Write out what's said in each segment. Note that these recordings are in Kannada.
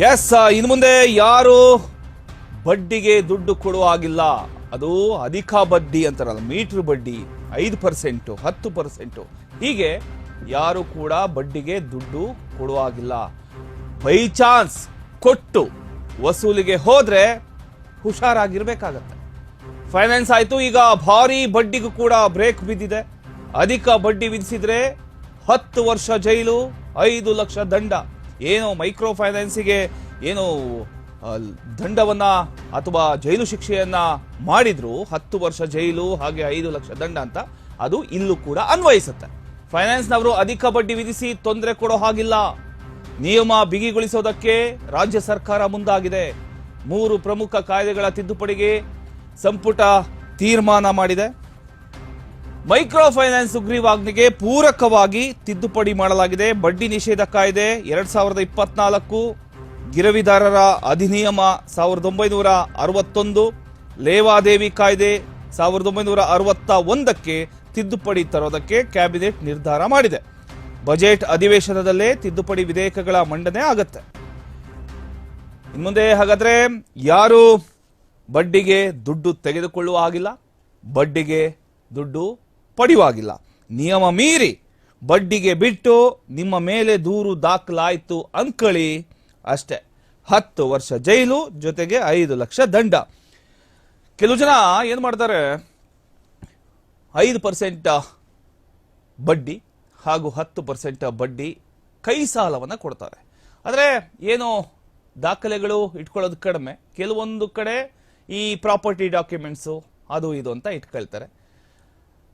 ಎಸ್, ಇನ್ನು ಮುಂದೆ ಯಾರು ಬಡ್ಡಿಗೆ ದುಡ್ಡು ಕೊಡುವ ಹಾಗಿಲ್ಲ. ಅದು ಅಧಿಕ ಬಡ್ಡಿ ಅಂತಾರಲ್ಲ, ಮೀಟರ್ ಬಡ್ಡಿ 5%, 10%, ಹೀಗೆ ಯಾರು ಕೂಡ ಬಡ್ಡಿಗೆ ದುಡ್ಡು ಕೊಡುವ ಹಾಗಿಲ್ಲ. ಬೈ ಚಾನ್ಸ್ ಕೊಟ್ಟು ವಸೂಲಿಗೆ ಹೋದ್ರೆ ಹುಷಾರಾಗಿರ್ಬೇಕಾಗತ್ತೆ. ಫೈನಾನ್ಸ್ ಆಯ್ತು, ಈಗ ಭಾರಿ ಬಡ್ಡಿಗೂ ಕೂಡ ಬ್ರೇಕ್ ಬಿದ್ದಿದೆ. ಅಧಿಕ ಬಡ್ಡಿ ವಿಧಿಸಿದ್ರೆ 10 ವರ್ಷ ಜೈಲು, 5 ಲಕ್ಷ ದಂಡ. ಏನೋ ಮೈಕ್ರೋ ಫೈನಾನ್ಸಿಗೆ ಏನು ದಂಡವನ್ನ ಅಥವಾ ಜೈಲು ಶಿಕ್ಷೆಯನ್ನ ಮಾಡಿದ್ರು, 10 ವರ್ಷ ಜೈಲು ಹಾಗೆ 5 ಲಕ್ಷ ದಂಡ ಅಂತ, ಅದು ಇಲ್ಲೂ ಕೂಡ ಅನ್ವಯಿಸುತ್ತೆ. ಫೈನಾನ್ಸ್ನವರು ಅಧಿಕ ಬಡ್ಡಿ ವಿಧಿಸಿ ತೊಂದರೆ ಕೊಡೋ ಹಾಗಿಲ್ಲ. ನಿಯಮ ಬಿಗಿಗೊಳಿಸೋದಕ್ಕೆ ರಾಜ್ಯ ಸರ್ಕಾರ ಮುಂದಾಗಿದೆ. 3 ಪ್ರಮುಖ ಕಾಯ್ದೆಗಳ ತಿದ್ದುಪಡಿಗೆ ಸಂಪುಟ ತೀರ್ಮಾನ ಮಾಡಿದೆ. ಮೈಕ್ರೋ ಫೈನಾನ್ಸ್ ಸುಗ್ರೀವಾಜ್ಞೆಗೆ ಪೂರಕವಾಗಿ ತಿದ್ದುಪಡಿ ಮಾಡಲಾಗಿದೆ. ಬಡ್ಡಿ ನಿಷೇಧ ಕಾಯ್ದೆ 2024, ಗಿರವಿದಾರರ ಅಧಿನಿಯಮ 1961, ಲೇವಾದೇವಿ ಕಾಯ್ದೆ 1961ಕ್ಕೆ ತಿದ್ದುಪಡಿ ತರೋದಕ್ಕೆ ಕ್ಯಾಬಿನೆಟ್ ನಿರ್ಧಾರ ಮಾಡಿದೆ. ಬಜೆಟ್ ಅಧಿವೇಶನದಲ್ಲೇ ತಿದ್ದುಪಡಿ ವಿಧೇಯಕಗಳ ಮಂಡನೆ ಆಗುತ್ತೆ. ಇನ್ಮುಂದೆ ಹಾಗಾದ್ರೆ ಯಾರು ಬಡ್ಡಿಗೆ ದುಡ್ಡು ತೆಗೆದುಕೊಳ್ಳುವ ಹಾಗಿಲ್ಲ, ಬಡ್ಡಿಗೆ ದುಡ್ಡು ಪಡೆಯುವಾಗಿಲ್ಲ. ನಿಯಮ ಮೀರಿ ಬಡ್ಡಿಗೆ ಬಿಟ್ಟು ನಿಮ್ಮ ಮೇಲೆ ದೂರು ದಾಖಲಾಯಿತು ಅಂದ್ಕೊಳ್ಳಿ, ಅಷ್ಟೇ, 10 ವರ್ಷ ಜೈಲು ಜೊತೆಗೆ 5 ಲಕ್ಷ ದಂಡ. ಕೆಲವು ಜನ ಏನ್ ಮಾಡ್ತಾರೆ, 5% ಬಡ್ಡಿ ಹಾಗೂ 10% ಬಡ್ಡಿ ಕೈ ಸಾಲವನ್ನ ಕೊಡ್ತಾರೆ. ಆದರೆ ಏನೋ ದಾಖಲೆಗಳು ಇಟ್ಕೊಳ್ಳೋದು ಕಡಿಮೆ, ಕೆಲವೊಂದು ಕಡೆ ಈ ಪ್ರಾಪರ್ಟಿ ಡಾಕ್ಯುಮೆಂಟ್ಸು ಅದು ಇದು ಅಂತ ಇಟ್ಕೊಳ್ತಾರೆ.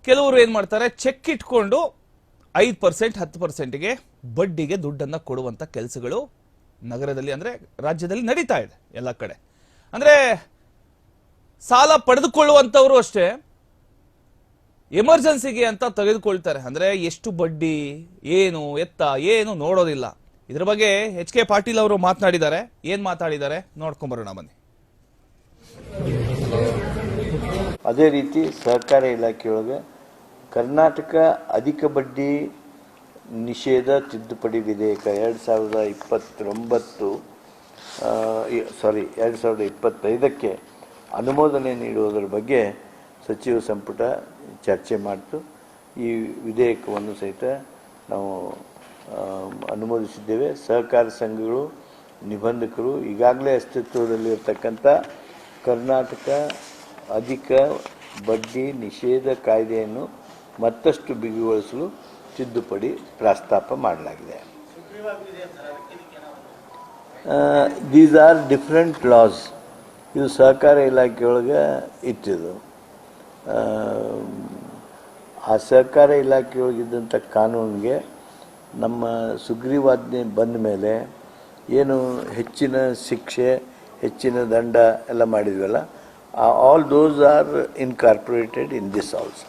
ಕೆಲವರು ಏನ್ ಮಾಡ್ತಾರೆ, ಚೆಕ್ ಇಟ್ಕೊಂಡು 5%, 10%ಗೆ ಬಡ್ಡಿಗೆ ದುಡ್ಡನ್ನ ಕೊಡುವಂತ ಕೆಲಸಗಳು ನಗರದಲ್ಲಿ ಅಂದ್ರೆ ರಾಜ್ಯದಲ್ಲಿ ನಡೀತಾ ಇದೆ ಎಲ್ಲ ಕಡೆ. ಅಂದ್ರೆ ಸಾಲ ಪಡೆದುಕೊಳ್ಳುವಂತವರು ಅಷ್ಟೇ ಎಮರ್ಜೆನ್ಸಿಗೆ ಅಂತ ತೆಗೆದುಕೊಳ್ತಾರೆ. ಅಂದ್ರೆ ಎಷ್ಟು ಬಡ್ಡಿ, ಏನು ಎತ್ತ, ಏನು ನೋಡೋದಿಲ್ಲ. ಇದ್ರ ಬಗ್ಗೆ ಎಚ್ ಕೆ ಪಾಟೀಲ್ ಅವರು ಮಾತನಾಡಿದ್ದಾರೆ. ಏನ್ ಮಾತಾಡಿದ್ದಾರೆ ನೋಡ್ಕೊಂಬರೋಣ ಬನ್ನಿ. ಅದೇ ರೀತಿ ಸಹಕಾರ ಇಲಾಖೆಯೊಳಗೆ ಕರ್ನಾಟಕ ಅಧಿಕ ಬಡ್ಡಿ ನಿಷೇಧ ತಿದ್ದುಪಡಿ ವಿಧೇಯಕ 2025ಕ್ಕೆ ಅನುಮೋದನೆ ನೀಡುವುದರ ಬಗ್ಗೆ ಸಚಿವ ಸಂಪುಟ ಚರ್ಚೆ ಮಾಡಿತು. ಈ ವಿಧೇಯಕವನ್ನು ಸಹಿತ ನಾವು ಅನುಮೋದಿಸಿದ್ದೇವೆ. ಸಹಕಾರ ಸಂಘಗಳು, ನಿಬಂಧಕರು ಈಗಾಗಲೇ ಅಸ್ತಿತ್ವದಲ್ಲಿರ್ತಕ್ಕಂಥ ಕರ್ನಾಟಕ ಅಧಿಕ ಬಡ್ಡಿ ನಿಷೇಧ ಕಾಯ್ದೆಯನ್ನು ಮತ್ತಷ್ಟು ಬಿಗಿಗೊಳಿಸಲು ತಿದ್ದುಪಡಿ ಪ್ರಸ್ತಾಪ ಮಾಡಲಾಗಿದೆ. These are different loss. ಇದು ಸಹಕಾರ ಇಲಾಖೆಯೊಳಗೆ ಇಟ್ಟಿದ್ದು. ಆ ಸಹಕಾರ ಇಲಾಖೆಯೊಳಗಿದ್ದಂಥ ಕಾನೂನಿಗೆ ನಮ್ಮ ಸುಗ್ರೀವಾಜ್ಞೆ ಬಂದ ಮೇಲೆ ಏನು ಹೆಚ್ಚಿನ ಶಿಕ್ಷೆ, ಹೆಚ್ಚಿನ ದಂಡ ಎಲ್ಲ ಮಾಡಿದ್ವಲ್ಲ, all those are incorporated in this also.